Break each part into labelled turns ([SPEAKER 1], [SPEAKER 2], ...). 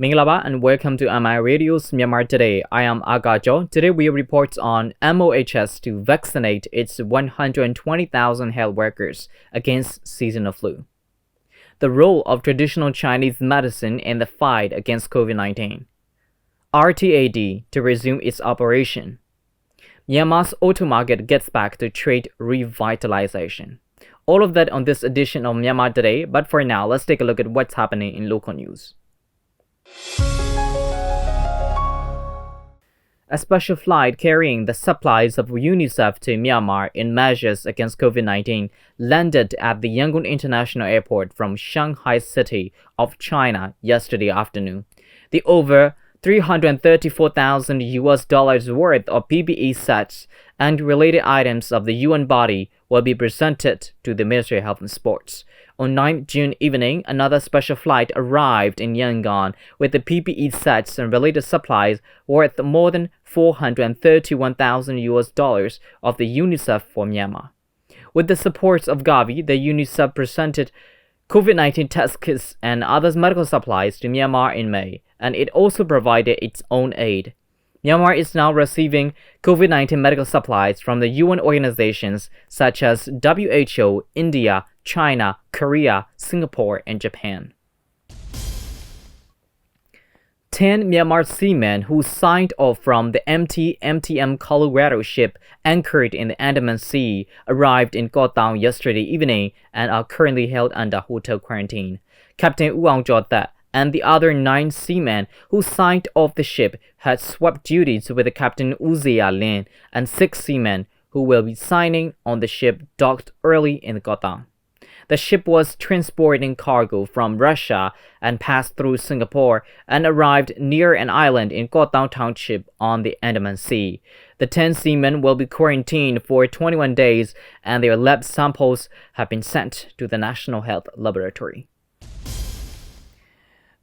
[SPEAKER 1] Minglaba and welcome to MI Radio's Myanmar Today. I am Agajo. Today we report on MoHS to vaccinate its 120,000 health workers against seasonal flu. The role of traditional Chinese medicine in the fight against COVID-19. RTAD to resume its operation. Myanmar's auto market gets back to trade revitalization. All of that on this edition of Myanmar Today, but for now, let's take a look at what's happening in local news. A special flight carrying the supplies of UNICEF to Myanmar in measures against COVID-19 landed at the Yangon International Airport from Shanghai City of China yesterday afternoon. The over $334,000 worth of PPE sets and related items of the UN body will be presented to the Ministry of Health and Sports. On 9 June evening, another special flight arrived in Yangon with the PPE sets and related supplies worth more than $431,000 of the UNICEF for Myanmar. With the support of Gavi, the UNICEF presented COVID-19 test kits and other medical supplies to Myanmar in May, and it also provided its own aid. Myanmar is now receiving COVID-19 medical supplies from the UN organizations such as WHO, India, China, Korea, Singapore, and Japan. 10 Myanmar seamen who signed off from the MTM Colorado ship anchored in the Andaman Sea arrived in Koh Tao yesterday evening and are currently held under hotel quarantine. Captain Uang Jota and the other 9 seamen who signed off the ship had swapped duties with the Captain Uzia Lin and 6 seamen who will be signing on the ship docked early in Koh Tao. The ship was transporting cargo from Russia and passed through Singapore and arrived near an island in Koh Tao Township on the Andaman Sea. The 10 seamen will be quarantined for 21 days and their lab samples have been sent to the National Health Laboratory.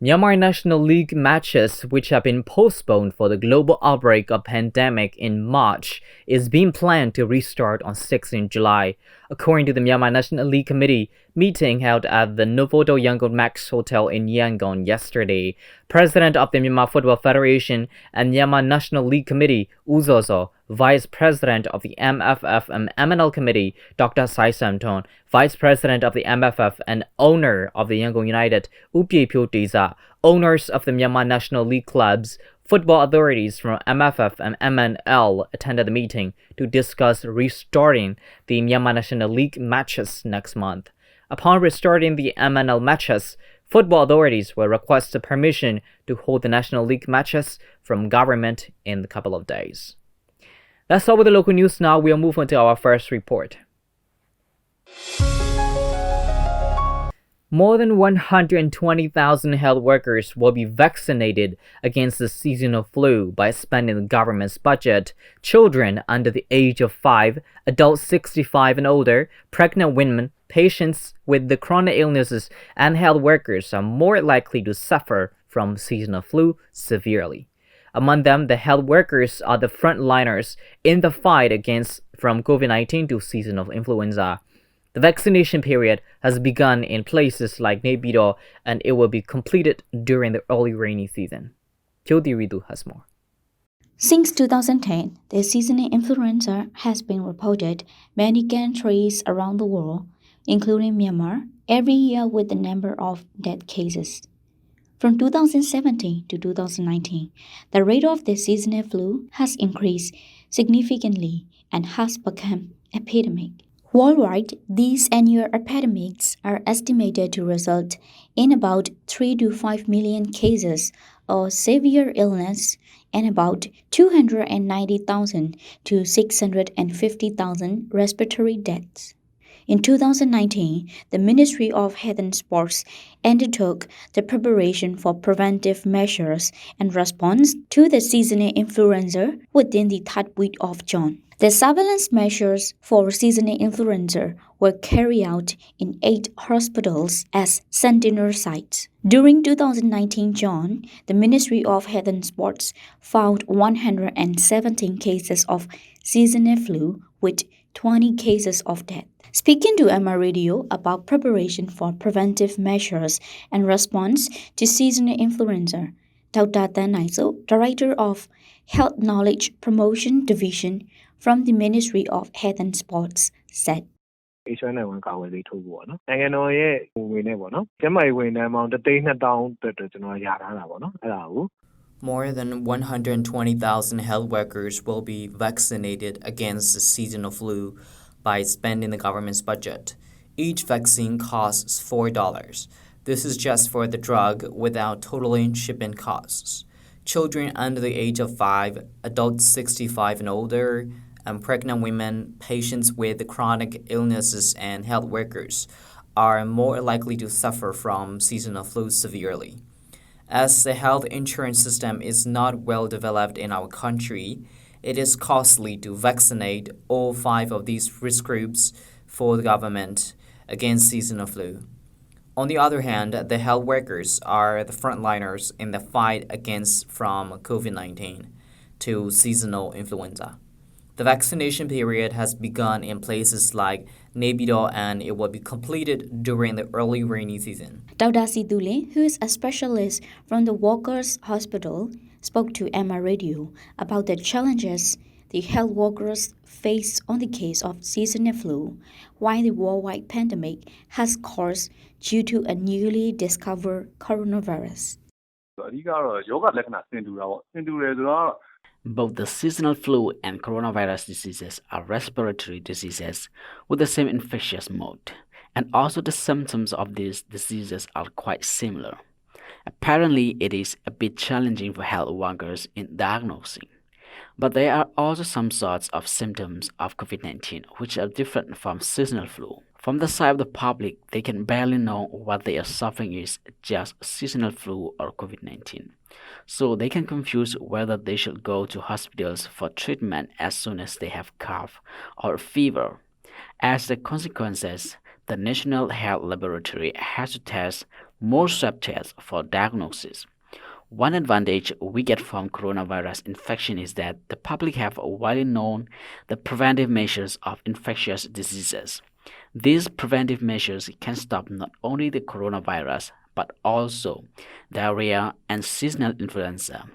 [SPEAKER 1] Myanmar National League matches, which have been postponed for the global outbreak of pandemic in March, is being planned to restart on 16 July. According to the Myanmar National League Committee meeting held at the Novotel Yangon Max Hotel in Yangon yesterday, President of the Myanmar Football Federation and Myanmar National League Committee, Uzozo, Vice President of the MFF and MNL Committee, Dr. Sai Samton, Vice President of the MFF and owner of the Yangon United, Upye Pyo Teza, owners of the Myanmar National League clubs, football authorities from MFF and MNL attended the meeting to discuss restarting the Myanmar National League matches next month. Upon restarting the MNL matches, football authorities will request permission to hold the National League matches from government in a couple of days. That's all with the local news. Now we'll move on to our first report. More than 120,000 health workers will be vaccinated against the seasonal flu by spending the government's budget. Children under the age of 5, adults 65 and older, pregnant women, patients with the chronic illnesses, and health workers are more likely to suffer from seasonal flu severely. Among them, the health workers are the frontliners in the fight against from COVID-19 to seasonal influenza. The vaccination period has begun in places like Naypyidaw and it will be completed during the early rainy season. Jyoti Ritu has more.
[SPEAKER 2] Since 2010, the seasonal influenza has been reported many countries around the world, including Myanmar, every year with the number of death cases. From 2017 to 2019, the rate of the seasonal flu has increased significantly and has become epidemic. Worldwide, these annual epidemics are estimated to result in about 3 to 5 million cases of severe illness and about 290,000 to 650,000 respiratory deaths. In 2019, the Ministry of Health and Sports undertook the preparation for preventive measures and response to the seasonal influenza within the third week of June. The surveillance measures for seasonal influenza were carried out in 8 hospitals as sentinel sites. During 2019 June, the Ministry of Health and Sports found 117 cases of seasonal flu with 20 cases of death. Speaking to MR Radio about preparation for preventive measures and response to seasonal influenza, Dr. Tan Naiso, Director of Health Knowledge Promotion Division from the Ministry of Health and Sports, said.
[SPEAKER 3] H1N1 ကာဝယ်ဆေးထိုးဖို့ပေါ့နော်နိုင်ငံတော်ရဲ့ဝင်နေပေါ့နော်ကျန်းမာရေးဝန်ထမ်းပေါင်း1,200,000အတွက်ကျွန်တော်ရထားတာပေါ့နော်အဲ့ဒါကို
[SPEAKER 1] More than 120,000 health workers will be vaccinated against the seasonal flu by spending the government's budget. Each vaccine costs $4. This is just for the drug without totaling shipping costs. Children under the age of 5, adults 65 and older, and pregnant women, patients with chronic illnesses, and health workers are more likely to suffer from seasonal flu severely. As the health insurance system is not well developed in our country, it is costly to vaccinate all 5 of these risk groups for the government against seasonal flu. On the other hand, the health workers are the frontliners in the fight against from COVID-19 to seasonal influenza. The vaccination period has begun in places like Naypyidaw and it will be completed during the early rainy season.
[SPEAKER 2] Dr. Sidule, who is a specialist from the Walkers Hospital, spoke to Myanmar Radio about the challenges the health workers face on the case of seasonal flu, why the worldwide pandemic has caused due to a newly discovered coronavirus.
[SPEAKER 4] Both the seasonal flu and coronavirus diseases are respiratory diseases with the same infectious mode, and also the symptoms of these diseases are quite similar. Apparently, it is a bit challenging for health workers in diagnosing. But there are also some sorts of symptoms of COVID-19 which are different from seasonal flu. From the side of the public, they can barely know what they are suffering is just seasonal flu or COVID-19. So they can confuse whether they should go to hospitals for treatment as soon as they have cough or fever. As the consequences, the National Health Laboratory has to test more swab tests for diagnosis. One advantage we get from coronavirus infection is that the public have widely known the preventive measures of infectious diseases. These preventive measures can stop not only the coronavirus but also diarrhea and seasonal influenza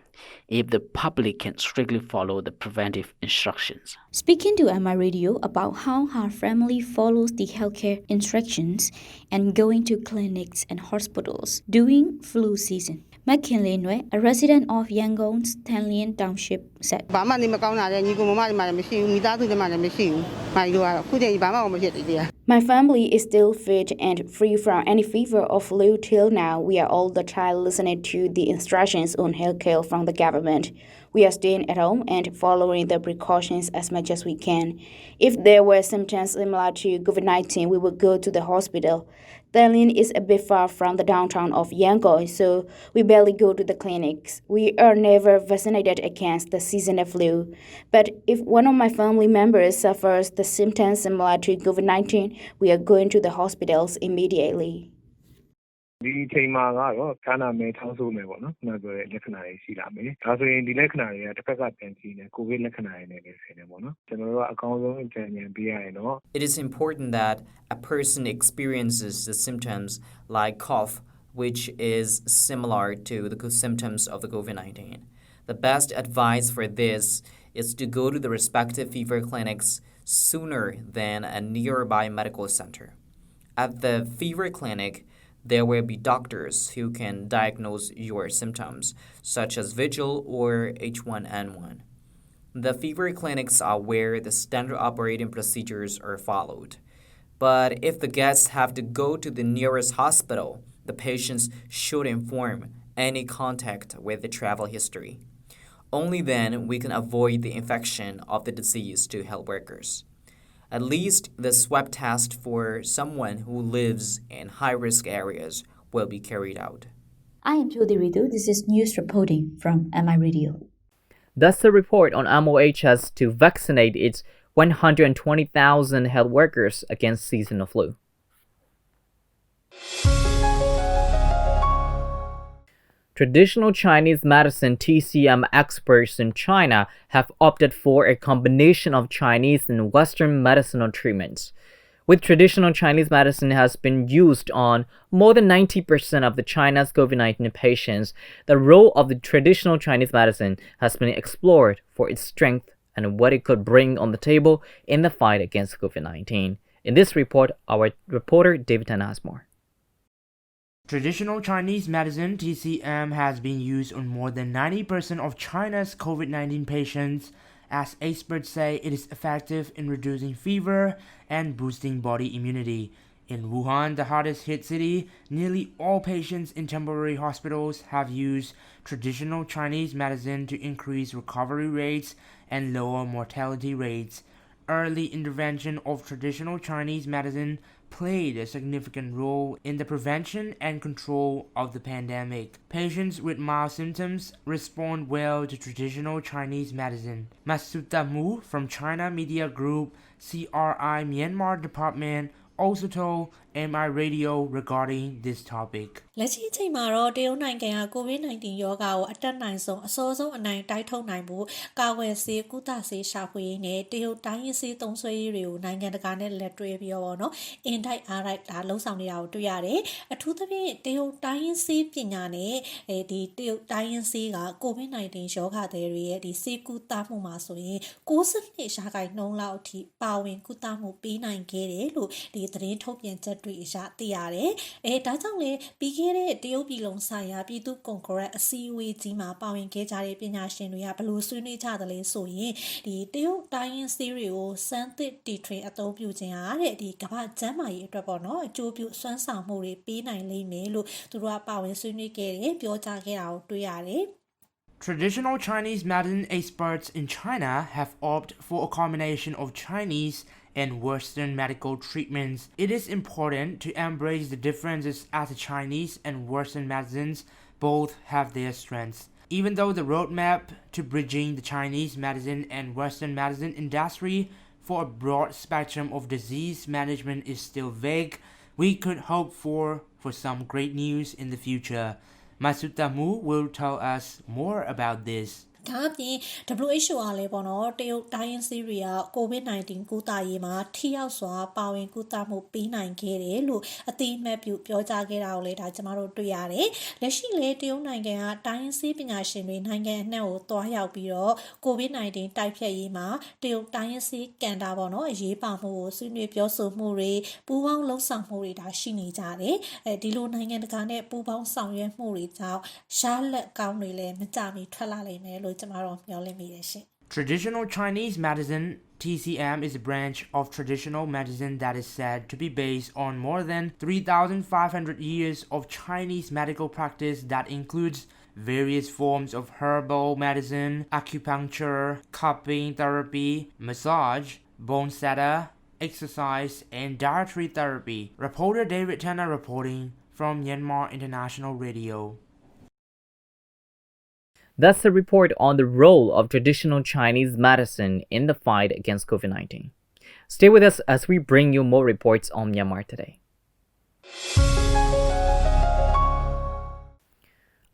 [SPEAKER 4] if the public can strictly follow the preventive instructions.
[SPEAKER 2] Speaking to MI Radio about how her family follows the healthcare instructions and going to clinics and hospitals during flu season, McKinley Nwe, a resident of Yangon's Tanlian Township, said. My family is still fit and free from any fever or flu till now. We are all the time listening to the instructions on healthcare from the government. We are staying at home and following the precautions as much as we can. If there were symptoms similar to COVID-19, we would go to the hospital. Thailand is a bit far from the downtown of Yangon, so we barely go to the clinics. We are never vaccinated against the seasonal flu. But if one of my family members suffers the symptoms similar to COVID-19, we are going to the hospitals immediately.
[SPEAKER 3] ဒီအချိန်မှာကတော့ခန္ဓာမဲထောင်းဆိုးမယ်ပေါ့နော်။နောက်ပြောတဲ့လက္ခဏာတွေရှိလာမယ်။ဒါဆိုရင်ဒီလက္ခဏာတွေကတစ်ဖက်ကပြန်ကြည့်နေကိုဗစ်လက္ခဏာတွေနဲ့လည်းဆင်နေပေါ့နော်။ကျွန်တော်တို့ကအကောင်းဆုံးကြံဉာဏ်ပေးရရင်တော့
[SPEAKER 1] It is important that a person experiences the symptoms like cough, which is similar to the symptoms of the COVID-19. The best advice for this is to go to the respective fever clinics sooner than a nearby medical center. At the fever clinic, there will be doctors who can diagnose your symptoms, such as vigil or H1N1. The fever clinics are where the standard operating procedures are followed. But if the guests have to go to the nearest hospital, the patients should inform any contact with the travel history. Only then we can avoid the infection of the disease to health workers. At least the swab test for someone who lives in high-risk areas will be carried out.
[SPEAKER 2] I am Jyoti Ritu. This is news reporting from MI Radio.
[SPEAKER 1] That's the report on MoHS to vaccinate its 120,000 health workers against seasonal flu. Traditional Chinese medicine TCM experts in China have opted for a combination of Chinese and Western medicinal treatments. With traditional Chinese medicine has been used on more than 90% of the China's COVID-19 patients, the role of the traditional Chinese medicine has been explored for its strength and what it could bring on the table in the fight against COVID-19. In this report, our reporter David Tan has more.
[SPEAKER 5] Traditional Chinese medicine (TCM) has been used on more than 90% of China's COVID-19 patients, as experts say it is effective in reducing fever and boosting body immunity. In Wuhan, the hardest hit city, nearly all patients in temporary hospitals have used traditional Chinese medicine to increase recovery rates and lower mortality rates. Early intervention of traditional Chinese medicine played a significant role in the prevention and control of the pandemic. Patients with mild symptoms respond well to traditional Chinese medicine. Masuta Mu from China Media Group, CRI Myanmar Department, also told MI Radio regarding this topic.
[SPEAKER 6] လက်ရှိအချိန်မှာတော့တရုတ်နိုင်ငံက COVID-19 ရောဂါကိုအတက်နိုင်ဆုံးအစောဆုံးအနိုင်တိုက်ထုတ်နိုင်ဖို့ကာကွယ်ဆေးကုသဆေးရှာဖွေရေးနဲ့တရုတ်တိုင်းရင်းဆေးသုံးစွဲရေးတွေကိုနိုင်ငံတကာနဲ့လက်တွဲပြီးတော့နော်အင်တိုက်အားတိုက်ဒါလှုံ့ဆော်နေတာကိုတွေ့ရတယ်။အထူးသဖြင့်တရုတ်တိုင်းရင်းဆေးပညာနဲ့ဒီတရုတ်တိုင်းရင်းဆေးက COVID-19 ရောဂါတွေရဲ့ဒီဆေးကုသမှုမှာဆိုရင်92%လောက်အထိပါဝင်ကုသမှုပေးနိုင်ခဲ့တယ်လို့ဒီသတင်းထုတ်ပြန်ချက်တွေအရသိရတယ်။ဒါကြောင့်လေပြီးခဲ့တဲ့တရုတ်ပြည်လုံးဆိုင်ရာပြည်သူ့ကွန်ဂရက်အစည်းအဝေးကြီးမှာပါဝင်ခဲ့ကြတဲ့ပညာရှင်တွေကဘယ်လိုဆွေးနွေးကြသလဲဆိုရင်ဒီတရုတ်တိုင်းရင်းဆေးတွေကိုစမ်းသစ်တီထွင်အသုံးပြုခြင်းအားတဲ့ဒီကမ္ဘာ့ကျန်းမာရေးအတွက်ပေါ့နော်အကျိုးပြုစွမ်းဆောင်မှုတွေပေးနိုင်လိမ့်မယ်လို့သူတို့ကပါဝင်ဆွေးနွေးခဲ့တယ်ပြောကြားခဲ့တာကိုတွေ့ရတယ်
[SPEAKER 5] Traditional Chinese medicine experts in China have opted for a combination of Chinese and Western medical treatments. It is important to embrace the differences as the Chinese and Western medicines both have their strengths. Even though the roadmap to bridging the Chinese medicine and Western medicine industry for a broad spectrum of disease management is still vague, we could hope for some great news in the future. Masuta Mu will tell us more about this. ဒါအပြင် WHO ကလည်းပေါ့နော်တရုတ်တိုင်းရင်းဆေးတွေက COVID-19 ကုသရေးမှာထိရောက်စွာပါဝင်ကုသမှုပေးနိုင်ခဲ့တယ်လို့အသိအမှတ်ပြုပြောကြားခဲ့တာကိုလည်းဒါကျမတို့တွေ့ရတယ်။လက်ရှိလေတရုတ်နိုင်ငံကတိုင်းရင်းဆေးပညာရှင်တွေနိုင်ငံအနှံ့ကိုတွားရောက်ပြီးတော့ COVID-19 တိုက်ဖျက်ရေးမှာတရုတ်တိုင်းရင်းဆေးကန်တာပေါ့နော်အရေးပါမှုကိုဆွေးနွေးပြောဆိုမှုတွေပူးပေါင်းလှုပ်ဆောင်မှုတွေဒါရှိနေကြတယ်။ဒီလိုနိုင်ငံတကာနဲ့ပူးပေါင်းဆောင်ရွက်မှုတွေကြောင့်ရှားလက်ကောင်းတွေလည်းမကြမီထွက်လာနိုင်မယ်လို့Traditional Chinese medicine (TCM) is a branch of traditional medicine that is said to be based on more than 3,500 years of Chinese medical practice that includes various forms of herbal medicine, acupuncture, cupping therapy, massage, bone setter, exercise, and dietary therapy. Reporter David Tanner reporting from Myanmar International Radio.
[SPEAKER 1] That's the report on the role of traditional Chinese medicine in the fight against COVID-19. Stay with us as we bring you more reports on Myanmar Today.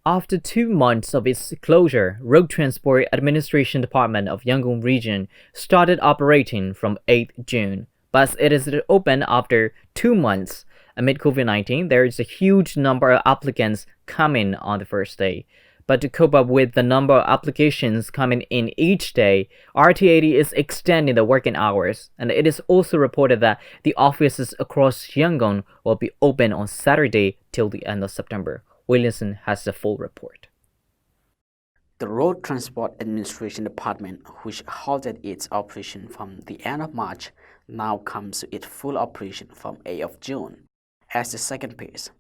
[SPEAKER 1] After 2 months of its closure, Road Transport Administration Department of Yangon Region started operating from 8th June. But it is open after 2 months. Amid COVID-19, there is a huge number of applicants coming on the first day. But to cope up with the number of applications coming in each day, RT80 is extending the working hours, and it is also reported that the offices across Yangon will be open on Saturday till the end of September. Williamson has the full report.
[SPEAKER 4] The Road Transport Administration Department, which halted its operation from the end of March, now comes to its full operation from 8th of June as the second phase.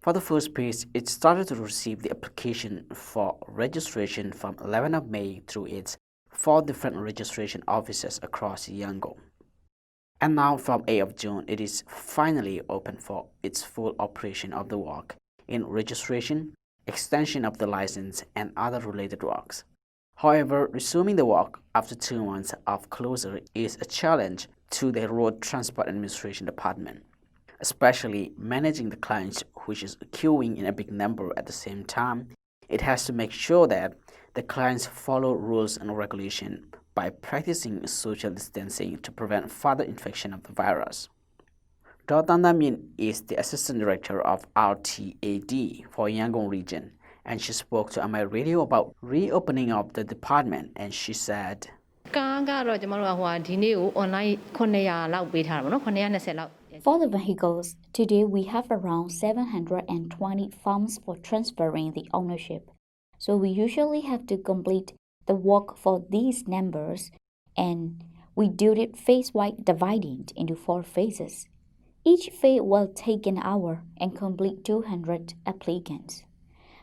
[SPEAKER 4] For the first phase, it started to receive the application for registration from 11th of May through its 4 different registration offices across Yangon. And now from 8th of June, it is finally open for its full operation of the work in registration, extension of the license, and other related works. However, resuming the work after 2 months of closure is a challenge to the Road Transport Administration Department, especially managing the clients which is queuing in a big number at the same time. It has to make sure that the clients follow rules and regulation by practicing social distancing to prevent further infection of the virus. Min is the Assistant Director of RTAD for Yangon region, and she spoke to my radio about reopening of the department, and she said,
[SPEAKER 2] For the vehicles, today we have around 720 forms for transferring the ownership. So we usually have to complete the work for these numbers, and we do it phase-wise, divided into 4 phases. Each phase will take an hour and complete 200 applicants.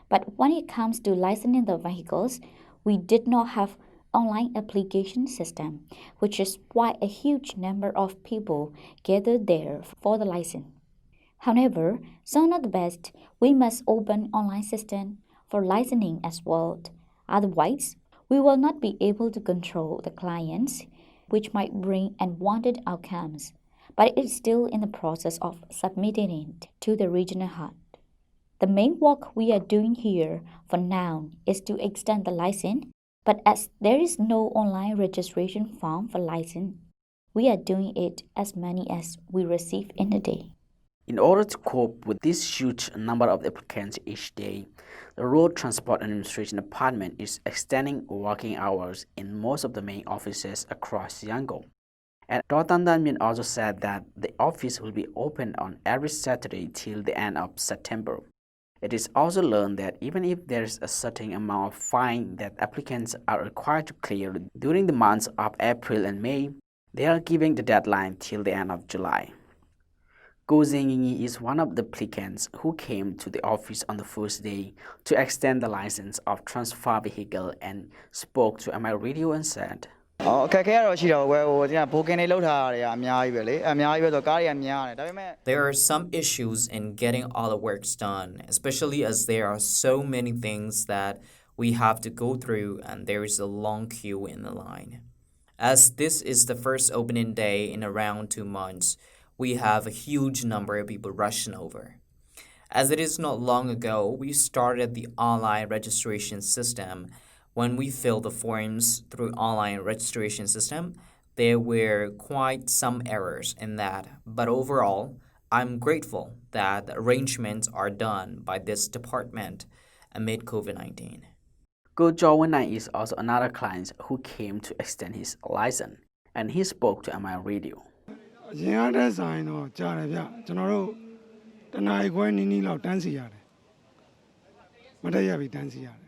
[SPEAKER 2] But when it comes to licensing the vehicles, we did not have online application system, which is why a huge number of people gathered there for the license. However, some of the best, we must open online system for licensing as well. Otherwise, we will not be able to control the clients, which might bring unwanted outcomes. But it's still in the process of submitting it to the regional head. The main work we are doing here for now is to extend the license, but as there is no online registration form for license, we are doing it as many as we receive in a day.
[SPEAKER 4] In order to cope with this huge number of applicants each day, the Road Transport Administration Department is extending working hours in most of the main offices across Yangon. And Min also said that the office will be open on every Saturday till the end of September. It is also learned that even if there is a certain amount of fine that applicants are required to clear during the months of April and May, they are giving the deadline till the end of July. Go Zhengyi is one of the applicants who came to the office on the first day to extend the license of transfer vehicle and spoke to my radio and said,
[SPEAKER 7] There are
[SPEAKER 1] some issues in getting all the works done, especially as there are so many things that we have to go through and there is a long queue in the line. As this is the first opening day in around 2 months, we have a huge number of people rushing over. As it is not long ago, we started the online registration system. When we filled the forms through online registration system, there were quite some errors in that, but overall, I'm grateful that the arrangements are done by this department amid COVID-19.
[SPEAKER 4] Go Zhao is also another client who came to extend his license, and he spoke to my radio.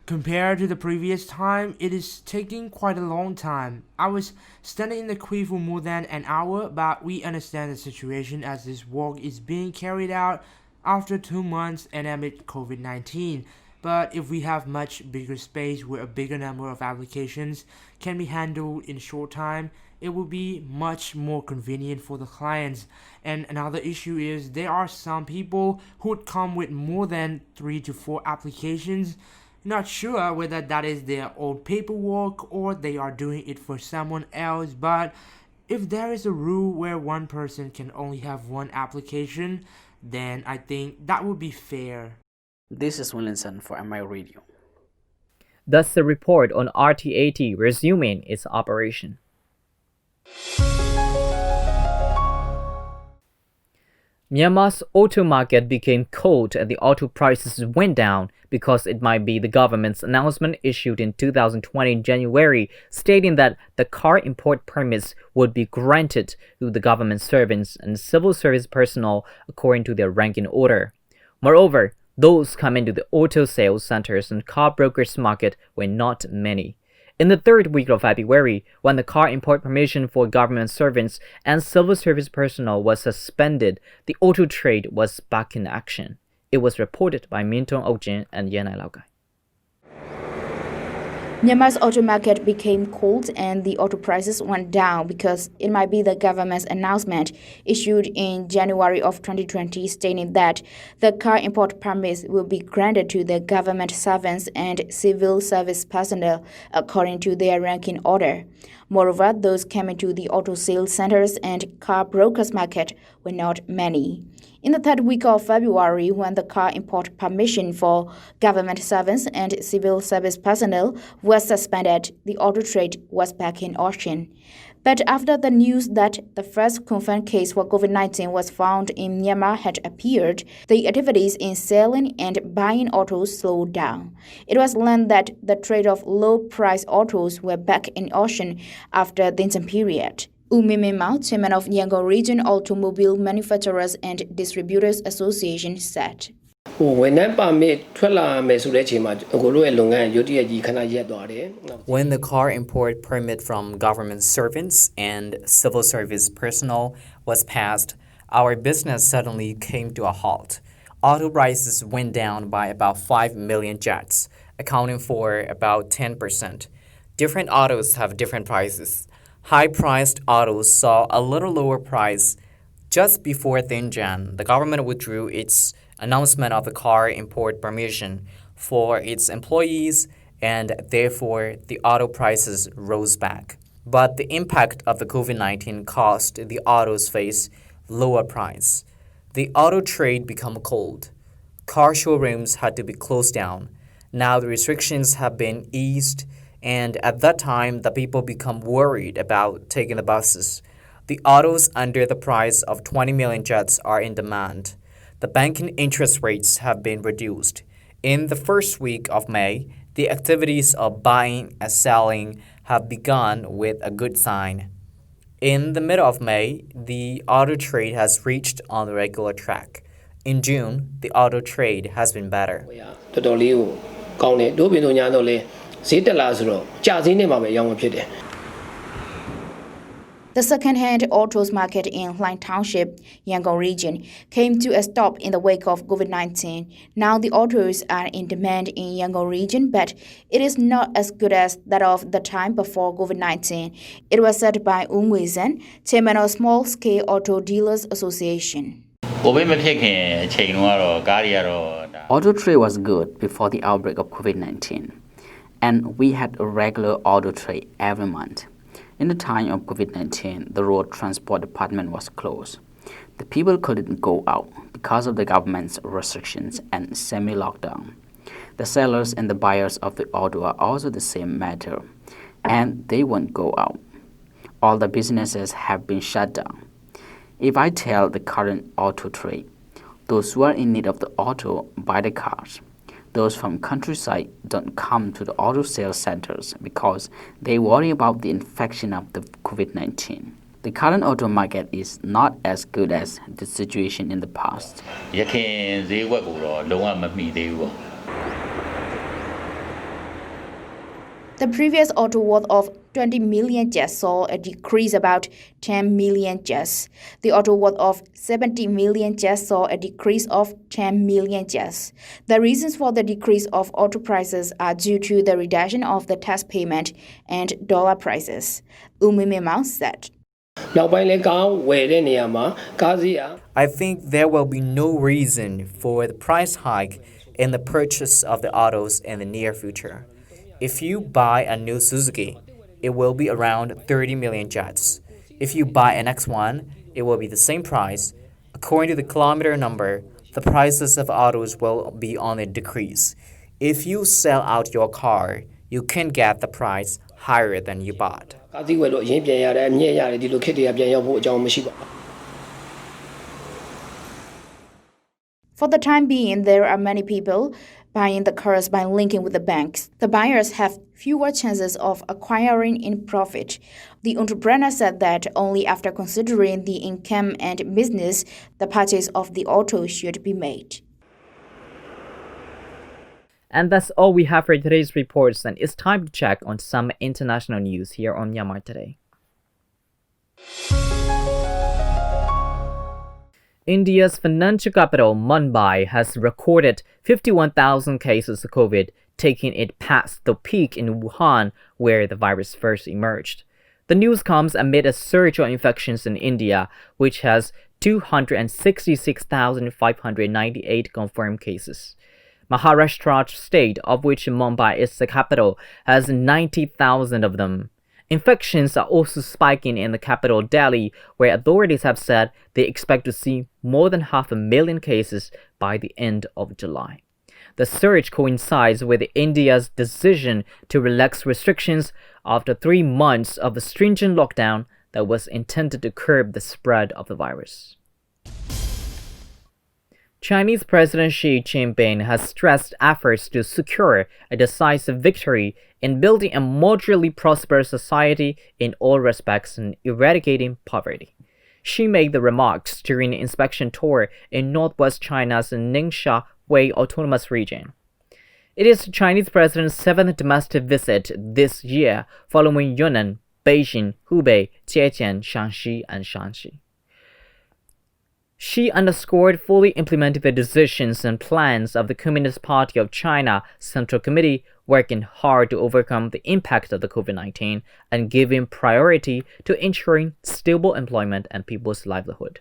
[SPEAKER 5] Compared to the previous time, it is taking quite a long time. I was standing in the queue for more than an hour, but we understand the situation as this work is being carried out after 2 months and amid COVID-19. But if we have much bigger space where a bigger number of applications can be handled in short time, it will be much more convenient for the clients. And another issue is there are some people who would come with more than 3 to 4 applications. Not sure whether that is their old paperwork or they are doing it for someone else, but if there is a rule where one person can only have 1 application, then I think that would be fair.
[SPEAKER 4] This is Williamson for my radio.
[SPEAKER 1] Thus the report on RTAT resuming its operation. Myanmar's auto market became cold and the auto prices went down because it might be the government's announcement issued in 2020 in January stating that the car import permits would be granted to the government servants and civil service personnel according to their ranking order. Moreover, those coming to the auto sales centers and car brokers market were not many. In the 3rd week of February, when the car import permission for government servants and civil service personnel was suspended, the auto trade was back in action. It was reported by Mintong Okjin and Yanai Laogai.
[SPEAKER 8] Myanmar's auto market became cold and the auto prices went down because it might be the government's announcement issued in January of 2020 stating that the car import permits will be granted to the government servants and civil service personnel according to their ranking order. Moreover, those coming to the auto sales centers and car brokers market were not many. In the 3rd week of February, when the car import permission for government servants and civil service personnel was suspended, the auto trade was back in action. But after the news that the first confirmed case for COVID-19 was found in Myanmar had appeared, the activities in selling and buying autos slowed down. It was learned that the trade of low-priced autos were back in auction after the interim period. Mao, chairman of Yangon Region Automobile Manufacturers and Distributors Association, said.
[SPEAKER 7] When the
[SPEAKER 1] car import permit from government servants and civil service personnel was passed, our business suddenly came to a halt. Auto prices went down by about 5 million jets, accounting for about 10%. Different autos have different prices. High-priced autos saw a little lower price. Just before Jan, the government withdrew its announcement of the car import permission for its employees, and therefore the auto prices rose back. But the impact of the COVID-19 caused the autos face lower price. The auto trade became cold. Car showrooms had to be closed down. Now the restrictions have been eased, and at that time the people become worried about taking the buses. The autos under the price of 20 million jets are in demand. The banking interest rates have been reduced. In the first week of May, the activities of buying and selling have begun with a good sign. In the middle of May, the auto trade has reached on the regular track. In June, the auto trade has been better.
[SPEAKER 8] The second-hand autos market in Line Township, Yangon Region, came to a stop in the wake of COVID-19. Now the autos are in demand in Yangon Region, but it is not as good as that of the time before COVID-19. It was said by Wei-zhen, chairman of Small-Scale Auto Dealers Association.
[SPEAKER 4] Auto trade was good before the outbreak of COVID-19, and we had a regular auto trade every month. In the time of COVID-19, the road transport department was closed. The people couldn't go out because of the government's restrictions and semi-lockdown. The sellers and the buyers of the auto are also the same matter, and they won't go out. All the businesses have been shut down. If I tell the current auto trade, those who are in need of the auto buy the cars. Those from countryside don't come to the auto sales centers because they worry about the infection of the COVID-19. The current auto market is not as good as the situation in the past.
[SPEAKER 8] The previous auto worth of 20 million jets saw a decrease about 10 million jets. The auto worth of 70 million jets saw a decrease of 10 million jets. The reasons for the decrease of auto prices are due to the reduction of the tax payment and dollar prices. Mao said.
[SPEAKER 1] I think there will be no reason for the price hike in the purchase of the autos in the near future. If you buy a new Suzuki, it will be around 30 million jets. If you buy an X1, it will be the same price. According to the kilometer number, the prices of autos will be on a decrease. If you sell out your car, you can get the price higher than you bought.
[SPEAKER 8] For the time being, there are many people buying the cars by linking with the banks. The buyers have fewer chances of acquiring in profit. The entrepreneur said that only after considering the income and business, the purchase of the auto should be made.
[SPEAKER 1] And that's all we have for today's reports, and it's time to check on some international news here on Myanmar Today. India's financial capital, Mumbai, has recorded 51,000 cases of COVID, taking it past the peak in Wuhan, where the virus first emerged. The news comes amid a surge of infections in India, which has 266,598 confirmed cases. Maharashtra state, of which Mumbai is the capital, has 90,000 of them. Infections are also spiking in the capital Delhi, where authorities have said they expect to see more than 500,000 cases by the end of July. The surge coincides with India's decision to relax restrictions after 3 months of a stringent lockdown that was intended to curb the spread of the virus. Chinese President Xi Jinping has stressed efforts to secure a decisive victory in building a moderately prosperous society in all respects and eradicating poverty. Xi made the remarks during an inspection tour in northwest China's Ningxia Hui Autonomous Region. It is the Chinese president's 7th domestic visit this year, following Yunnan, Beijing, Hubei, Zhejiang, Shaanxi, and Shanxi. Xi underscored fully implementing the decisions and plans of the Communist Party of China Central Committee, working hard to overcome the impact of the COVID-19 and giving priority to ensuring stable employment and people's livelihood.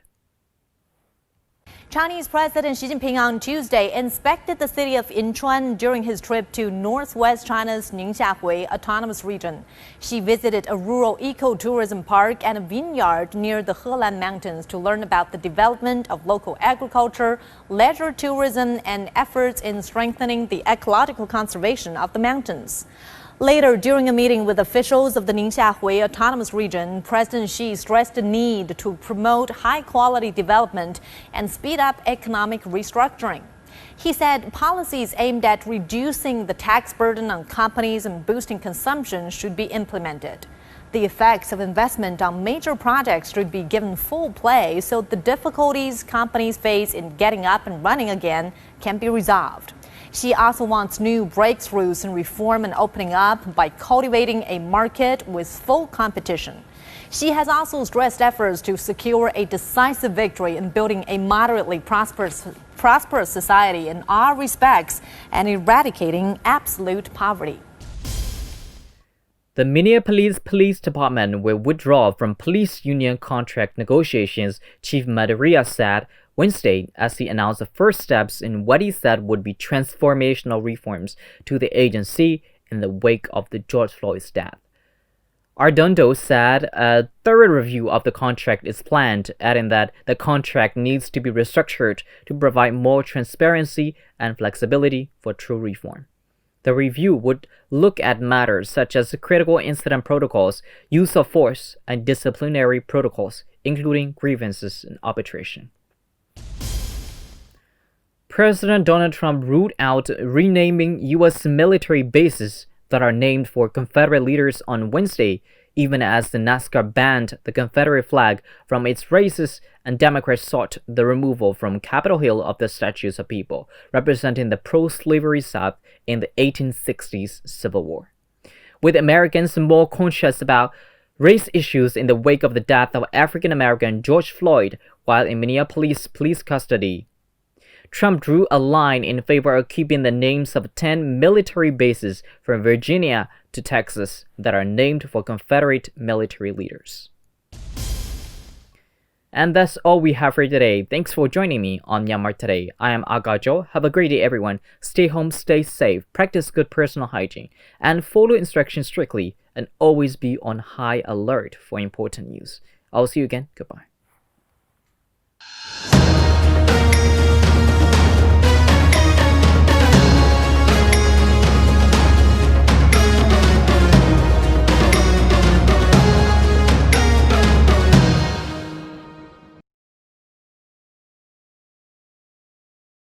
[SPEAKER 7] Chinese President Xi Jinping on Tuesday inspected the city of Incheon during his trip to northwest China's Ningxia Hui Autonomous Region. Xi visited a rural ecotourism park and a vineyard near the Helan Mountains to learn about the development of local agriculture, leisure tourism, and efforts in strengthening the ecological conservation of the mountains. Later, during a meeting with officials of the Ningxia Hui Autonomous Region, President Xi stressed the need to promote high-quality development and speed up economic restructuring. He said policies aimed at reducing the tax burden on companies and boosting consumption should be implemented. The effects of investment on major projects should be given full play so the difficulties companies face in getting up and running again can be resolved. She also wants new breakthroughs in reform and opening up by cultivating a market with full competition. She has also stressed efforts to secure a decisive victory in building a moderately prosperous society in all respects and eradicating absolute poverty.
[SPEAKER 1] The Minneapolis Police Department will withdraw from police union contract negotiations, Chief Maduria said Wednesday as he announced the first steps in what he said would be transformational reforms to the agency in the wake of the George Floyd's death. Arredondo said a thorough review of the contract is planned, adding that the contract needs to be restructured to provide more transparency and flexibility for true reform. The review would look at matters such as critical incident protocols, use of force, and disciplinary protocols, including grievances and arbitration. President Donald Trump ruled out renaming U.S. military bases that are named for Confederate leaders on Wednesday, even as the NASCAR banned the Confederate flag from its races and Democrats sought the removal from Capitol Hill of the statues of people representing the pro-slavery South in the 1860s Civil War. With Americans more conscious about race issues in the wake of the death of African-American George Floyd while in Minneapolis police custody, Trump drew a line in favor of keeping the names of 10 military bases from Virginia to Texas that are named for Confederate military leaders. And that's all we have for today. Thanks for joining me on Myanmar Today. I am Agajo. Have a great day, everyone. Stay home, stay safe, practice good personal hygiene, and follow instructions strictly, and always be on high alert for important news. I'll see you again. Goodbye.